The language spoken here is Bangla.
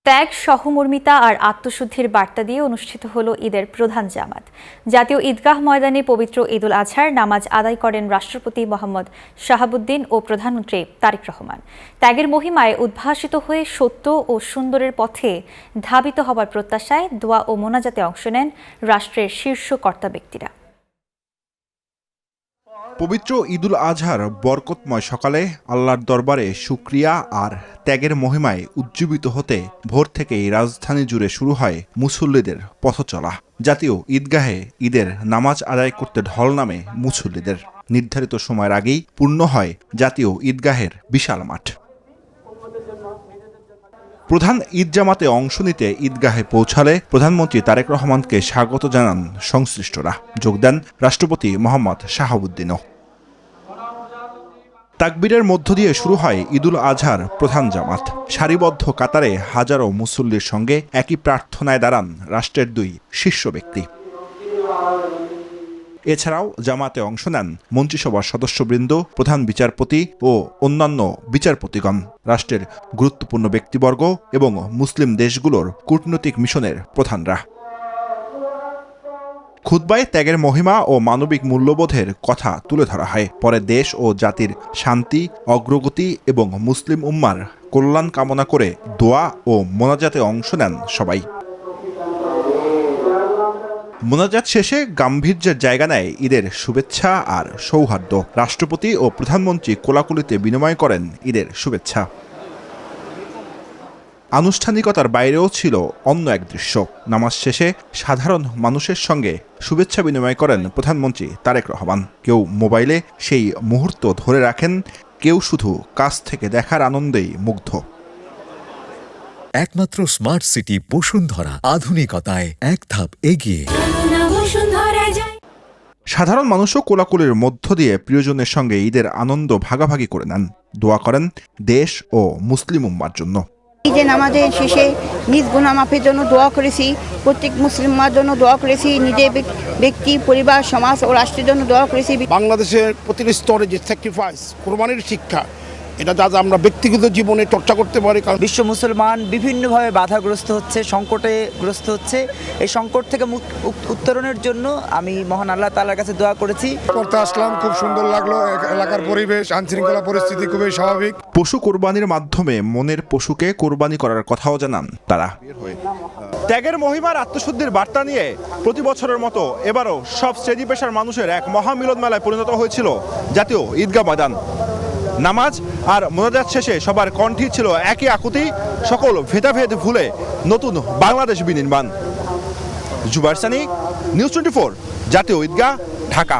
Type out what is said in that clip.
ত্যাগ, সহমর্মিতা আর আত্মশুদ্ধির বার্তা দিয়ে অনুষ্ঠিত হলো ঈদের প্রধান জামাত। জাতীয় ঈদগাহ ময়দানে পবিত্র ঈদুল আজহার নামাজ আদায় করেন রাষ্ট্রপতি মোহাম্মদ শাহাবুদ্দিন ও প্রধানমন্ত্রী তারেক রহমান। ত্যাগের মহিমায় উদ্ভাসিত হয়ে সত্য ও সুন্দরের পথে ধাবিত হবার প্রত্যাশায় দোয়া ও মোনাজাতে অংশ নেন রাষ্ট্রের শীর্ষ কর্তা ব্যক্তিরা। পবিত্র ঈদুল আজহার বরকতময় সকালে আল্লাহর দরবারে শুকরিয়া আর ত্যাগের মহিমায় উজ্জীবিত হতে ভোর থেকেই রাজধানী জুড়ে শুরু হয় মুসল্লিদের পথচলা। জাতীয় ঈদগাহে ঈদের নামাজ আদায় করতে ঢল নামে মুসল্লিদের। নির্ধারিত সময়ের আগেই পূর্ণ হয় জাতীয় ঈদগাহের বিশাল মাঠ। প্রধান ঈদ জামাতে অংশ নিতে ঈদগাহে পৌঁছালে প্রধানমন্ত্রী তারেক রহমানকে স্বাগত জানান সংশ্লিষ্টরা। যোগ দেন রাষ্ট্রপতি মোহাম্মদ শাহাবুদ্দিনও। তাকবীরের মধ্য দিয়ে শুরু হয় ঈদুল আজহার প্রধান জামাত। সারিবদ্ধ কাতারে হাজারো মুসল্লির সঙ্গে একই প্রার্থনায় দাঁড়ান রাষ্ট্রের দুই শীর্ষ ব্যক্তি। এছাড়াও জামাতে অংশ নেন মন্ত্রিসভার সদস্যবৃন্দ, প্রধান বিচারপতি ও অন্যান্য বিচারপতিগণ, রাষ্ট্রের গুরুত্বপূর্ণ ব্যক্তিবর্গ এবং মুসলিম দেশগুলোর কূটনৈতিক মিশনের প্রধানরা। খুতবায় ত্যাগের মহিমা ও মানবিক মূল্যবোধের কথা তুলে ধরা হয়। পরে দেশ ও জাতির শান্তি, অগ্রগতি এবং মুসলিম উম্মার কল্যাণ কামনা করে দোয়া ও মোনাজাতে অংশ নেন সবাই। মোনাজাত শেষে গাম্ভীর্যের জায়গা নেয় ঈদের শুভেচ্ছা আর সৌহার্দ্য। রাষ্ট্রপতি ও প্রধানমন্ত্রী কোলাকুলিতে বিনিময় করেন ঈদের শুভেচ্ছা। আনুষ্ঠানিকতার বাইরেও ছিল অন্য এক দৃশ্য। নামাজ শেষে সাধারণ মানুষের সঙ্গে শুভেচ্ছা বিনিময় করেন প্রধানমন্ত্রী তারেক রহমান। কেউ মোবাইলে সেই মুহূর্ত ধরে রাখেন, কেউ শুধু কাছ থেকে দেখার আনন্দেই মুগ্ধ। একমাত্র স্মার্ট সিটি বসুন্ধরা, আধুনিকতায় এক ধাপ এগিয়ে। সাধারণ মানুষও কোলাকুলির মধ্য দিয়ে প্রিয়জনের সঙ্গে ঈদের আনন্দ ভাগাভাগি করে নেন। দোয়া করেন দেশ ও মুসলিম উম্মার জন্য। ঈদে নামাজের শেষে নিজ গুনাহ মাফের জন্য দোয়া করেছি, প্রত্যেক মুসলিমার জন্য দোয়া করেছি, নিজের ব্যক্তি, পরিবার, সমাজ ও রাষ্ট্রের জন্য দোয়া করেছি। বাংলাদেশের প্রতিটি স্তরে যে স্যাক্রিফাইস, কোরবানির শিক্ষা, এটা যাতে আমরা ব্যক্তিগত জীবনে চর্চা করতে পারি। কারণ বিশ্ব মুসলমান বিভিন্নভাবে বাধাগ্রস্ত হচ্ছে, সংকটে গ্রস্ত হচ্ছে। এই সংকট থেকে উত্তরণের জন্য আমি মহান আল্লাহ তাআলার কাছে দোয়া করেছি। করতে আসলাম, খুব সুন্দর লাগলো। এলাকার পরিবেশ, আইনশৃঙ্খলা পরিস্থিতি খুবই স্বাভাবিক। পশু কোরবানির মাধ্যমে মনের পশুকে কোরবানি করার কথাও জানান তারা। ত্যাগের মহিমার আত্মশুদ্ধির বার্তা নিয়ে প্রতি বছরের মতো এবারও সব শ্রেণী পেশার মানুষের এক মহামিলন মেলায় পরিণত হয়েছিল জাতীয় ঈদগাহ ময়দান। নামাজ আর মোনাজাত শেষে সবার কণ্ঠই ছিল একই আকুতি, সকল ভেদাভেদ ভুলে নতুন বাংলাদেশ বিনির্মাণ। জুবাইর সানি, নিউজ 24, জাতীয় ঈদগাহ, ঢাকা।